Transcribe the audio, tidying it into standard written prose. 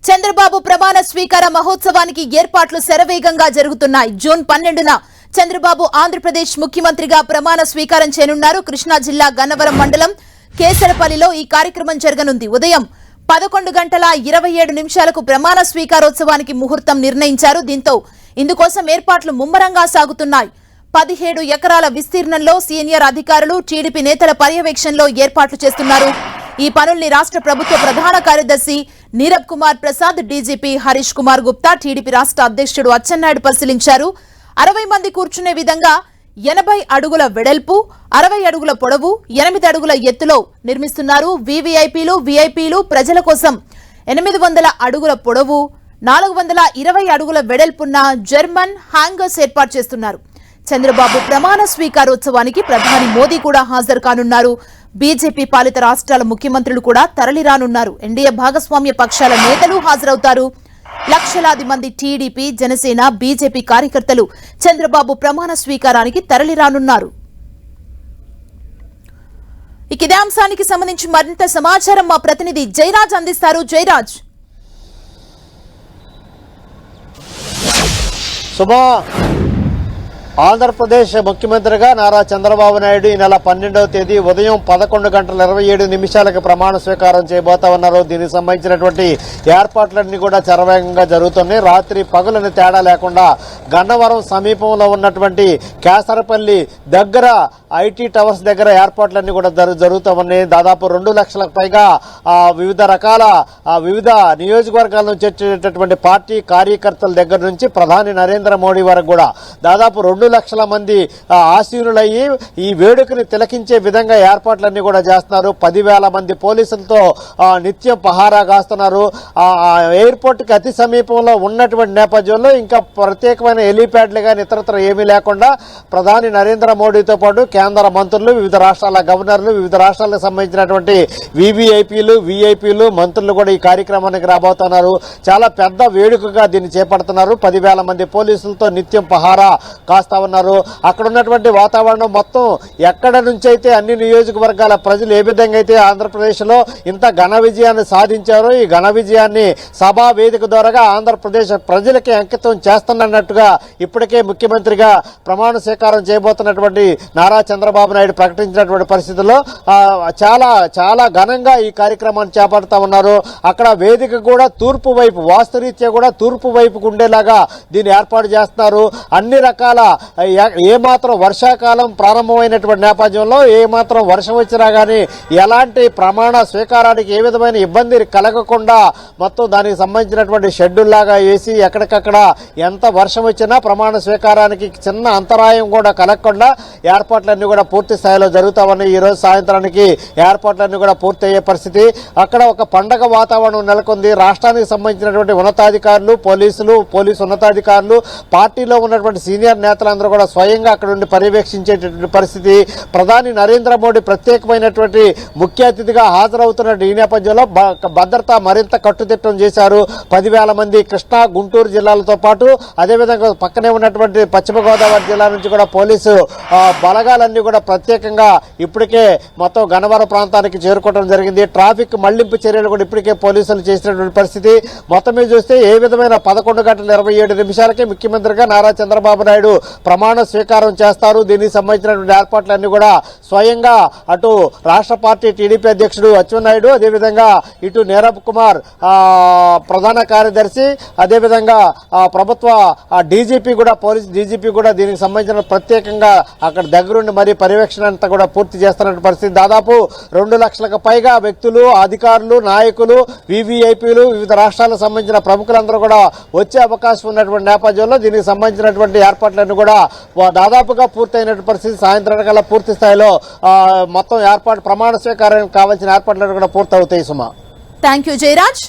చంద్రబాబు ప్రమాణ స్వీకార మహోత్సవానికి ఏర్పాట్లు శరవేగంగా జరుగుతున్నాయి. జూన్ 12న చంద్రబాబు ఆంధ్రప్రదేశ్ ముఖ్యమంత్రిగా ప్రమాణ స్వీకారం చేయనున్నారు. కృష్ణా జిల్లా గన్నవరం మండలం కేసరపల్లిలో ఈ కార్యక్రమం జరగనుంది. ఉదయం 11:27 ప్రమాణ స్వీకారోత్సవానికి ముహూర్తం నిర్ణయించారు. దీంతో ఇందుకోసం ఏర్పాట్లు ముమ్మరంగా సాగుతున్నాయి. 17 ఎకరాల విస్తీర్ణంలో సీనియర్ అధికారులు, టీడీపీ నేతల పర్యవేక్షణలో ఏర్పాట్లు చేస్తున్నారు. ఈ పనుల్ని రాష్ట్ర ప్రభుత్వ ప్రధాన కార్యదర్శి నీరబ్ కుమార్ ప్రసాద్, డీజీపీ హరీష్ కుమార్ గుప్తా, టీడీపీ రాష్ట్ర అధ్యక్షుడు అచ్చెన్నాయుడు పరిశీలించారు. 60 మంది కూర్చునే విధంగా 80 అడుగుల వెడల్పు, 60 అడుగుల పొడవు, 8 అడుగుల ఎత్తులో నిర్మిస్తున్నారు. వీవీఐపీలు ప్రజల కోసం 800 అడుగుల పొడవు, 420 అడుగుల వెడల్పున్న జర్మన్ హ్యాంగర్స్ ఏర్పాటు చేస్తున్నారు. చంద్రబాబు ప్రమాణ స్వీకారోత్సవానికి ప్రధాని మోదీ కూడా హాజరు కానున్నారు. బీజేపీ పాలిత రాష్ట్రాల ముఖ్యమంత్రులు కూడా తరలిరానున్నారు. ఎన్డీఏ భాగస్వామ్య పక్షాల నేతలు హాజరవుతారు. లక్షలాది మంది టీడీపీ, జనసేన, బీజేపీ కార్యకర్తలు చంద్రబాబు ప్రమాణ స్వీకారానికి తరలిరానున్నారు. ఇదే అంశానికి సంబంధించి మరింత సమాచారం మా ప్రతినిధి జయరాజ్ అందిస్తారు. జయరాజ్, ఆంధ్రప్రదేశ్ ముఖ్యమంత్రిగా నారా చంద్రబాబు నాయుడు ఈ నెల 12వ తేదీ ఉదయం 11:27 ప్రమాణ స్వీకారం చేయబోతా ఉన్నారు. దీనికి సంబంధించినటువంటి ఏర్పాట్లన్నీ కూడా శరవేగంగా జరుగుతున్నాయి. రాత్రి పగలని తేడా లేకుండా గన్నవరం సమీపంలో ఉన్నటువంటి కేసరపల్లి దగ్గర ఐటీ టవర్స్ దగ్గర ఏర్పాట్లన్నీ కూడా జరుగుతూ ఉన్నాయి. దాదాపు 2 లక్షలకు పైగా వివిధ రకాల వివిధ నియోజకవర్గాల నుంచి వచ్చేటటువంటి పార్టీ కార్యకర్తల దగ్గర నుంచి ప్రధాని నరేంద్ర మోడీ వరకు కూడా దాదాపు 2 లక్షల మంది ఆశీనులయ్యి ఈ వేడుకని తిలకించే విధంగా ఏర్పాట్లన్నీ కూడా చేస్తున్నారు. 10,000 మంది పోలీసులతో నిత్యం పహారా కాస్తున్నారు. ఎయిర్పోర్ట్ కి అతి సమీపంలో ఉన్నటువంటి నేపథ్యంలో ఇంకా ప్రత్యేకమైన హెలీప్యాడ్లు కానీ ఇతరత్ర ఏమీ లేకుండా ప్రధాని నరేంద్ర మోడీతో పాటు కేంద్ర మంత్రులు, వివిధ రాష్ట్రాల గవర్నర్లు, వివిధ రాష్ట్రాలకు సంబంధించినటువంటి వీఐపీలు మంత్రులు కూడా ఈ కార్యక్రమానికి రాబోతున్నారు. చాలా పెద్ద వేడుకగా దీన్ని చేపడుతున్నారు. 10,000 మంది పోలీసులతో నిత్యం పహారా కాస్తా ఉన్నారు. అక్కడ ఉన్నటువంటి వాతావరణం మొత్తం ఎక్కడ నుంచి అయితే అన్ని నియోజకవర్గాల ప్రజలు ఏ విధంగా అయితే ఆంధ్రప్రదేశ్ లో ఇంత ఘన విజయాన్ని సాధించారో ఈ ఘన విజయాన్ని సభా వేదిక ద్వారా ఆంధ్రప్రదేశ్ ప్రజలకి అంకితం చేస్తున్నట్టుగా ఇప్పటికే ముఖ్యమంత్రిగా ప్రమాణ స్వీకారం చేయబోతున్నటువంటి నారా చంద్రబాబు నాయుడు ప్రకటించినటువంటి పరిస్థితుల్లో చాలా చాలా ఘనంగా ఈ కార్యక్రమాన్ని చేపడతా ఉన్నారు. అక్కడ వేదిక కూడా తూర్పు వైపు, వాస్తురీత్యా కూడా తూర్పు వైపుకు ఉండేలాగా దీన్ని ఏర్పాటు చేస్తున్నారు. అన్ని రకాల ఏమాత్రం వర్షాకాలం ప్రారంభమైనటువంటి నేపథ్యంలో ఏమాత్రం వర్షం వచ్చినా కానీ ఎలాంటి ప్రమాణ స్వీకారానికి ఏ విధమైన ఇబ్బంది కలగకుండా మొత్తం దానికి సంబంధించినటువంటి షెడ్యూల్ లాగా వేసి ఎక్కడికక్కడ ఎంత వర్షం వచ్చినా ప్రమాణ స్వీకారానికి చిన్న అంతరాయం కూడా కలగకుండా ఏర్పాట్లన్నీ కూడా పూర్తి స్థాయిలో జరుగుతా ఉన్నాయి. ఈ రోజు సాయంత్రానికి ఏర్పాట్లన్నీ కూడా పూర్తి అయ్యే పరిస్థితి. అక్కడ ఒక పండగ వాతావరణం నెలకొంది. రాష్ట్రానికి సంబంధించినటువంటి ఉన్నతాధికారులు, పోలీసు ఉన్నతాధికారులు, పార్టీలో ఉన్నటువంటి సీనియర్ నేతలందరూ కూడా స్వయంగా అక్కడ ఉండి పర్యవేక్షించేటటువంటి పరిస్థితి. ప్రధాని నరేంద్ర మోడీ ప్రత్యేకమైనటువంటి ముఖ్య అతిథిగా హాజరవుతున్న ఈ నేపథ్యంలో భద్రత మరింత కట్టుదిట్టం చేశారు. 10,000 మంది కృష్ణా, గుంటూరు జిల్లాలతో పాటు అదేవిధంగా పక్కనే ఉన్నటువంటి పశ్చిమ గోదావరి జిల్లా నుంచి కూడా పోలీసు బలగాలన్నీ కూడా ప్రత్యేకంగా ఇప్పటికే మొత్తం గన్నవరం ప్రాంతానికి చేరుకోవడం జరిగింది. ట్రాఫిక్ మళ్లింపు చర్యలు కూడా ఇప్పటికే పోలీసులు చేసినటువంటి పరిస్థితి. మొత్తం మీద చూస్తే ఏ విధమైన 11:27 ముఖ్యమంత్రిగా నారా చంద్రబాబు నాయుడు ప్రమాణ స్వీకారం చేస్తారు. దీనికి సంబంధించినటువంటి ఏర్పాట్లన్నీ కూడా స్వయంగా అటు రాష్ట్ర పార్టీ టీడీపీ అధ్యక్షుడు అచ్చెన్నాయుడు, అదేవిధంగా ఇటు నీరబ్ కుమార్ ప్రధాన కార్యదర్శి, అదేవిధంగా ప్రభుత్వ డీజీపీ కూడా, పోలీస్ డీజీపీ కూడా దీనికి సంబంధించిన ప్రత్యేకంగా అక్కడ దగ్గరుండి మరీ పర్యవేక్షణ అంతా కూడా పూర్తి చేస్తున్న పరిస్థితి. దాదాపు 2 లక్షలకు పైగా వ్యక్తులు, అధికారులు, నాయకులు, వీవీఐపీలు, వివిధ రాష్ట్రాలకు సంబంధించిన ప్రముఖులందరూ కూడా వచ్చే అవకాశం ఉన్నటువంటి నేపథ్యంలో దీనికి సంబంధించినటువంటి ఏర్పాట్లన్నీ కూడా దాదాపుగా పూర్తయినటువంటి పరిస్థితి. సాయంత్రానికల్లా పూర్తి స్థాయిలో మొత్తం ప్రమాణ స్వీకారానికి కావాల్సిన ఏర్పాట్లన్నీ కూడా పూర్తవుతాయి. సుమా, థ్యాంక్ యూ జయరాజ్.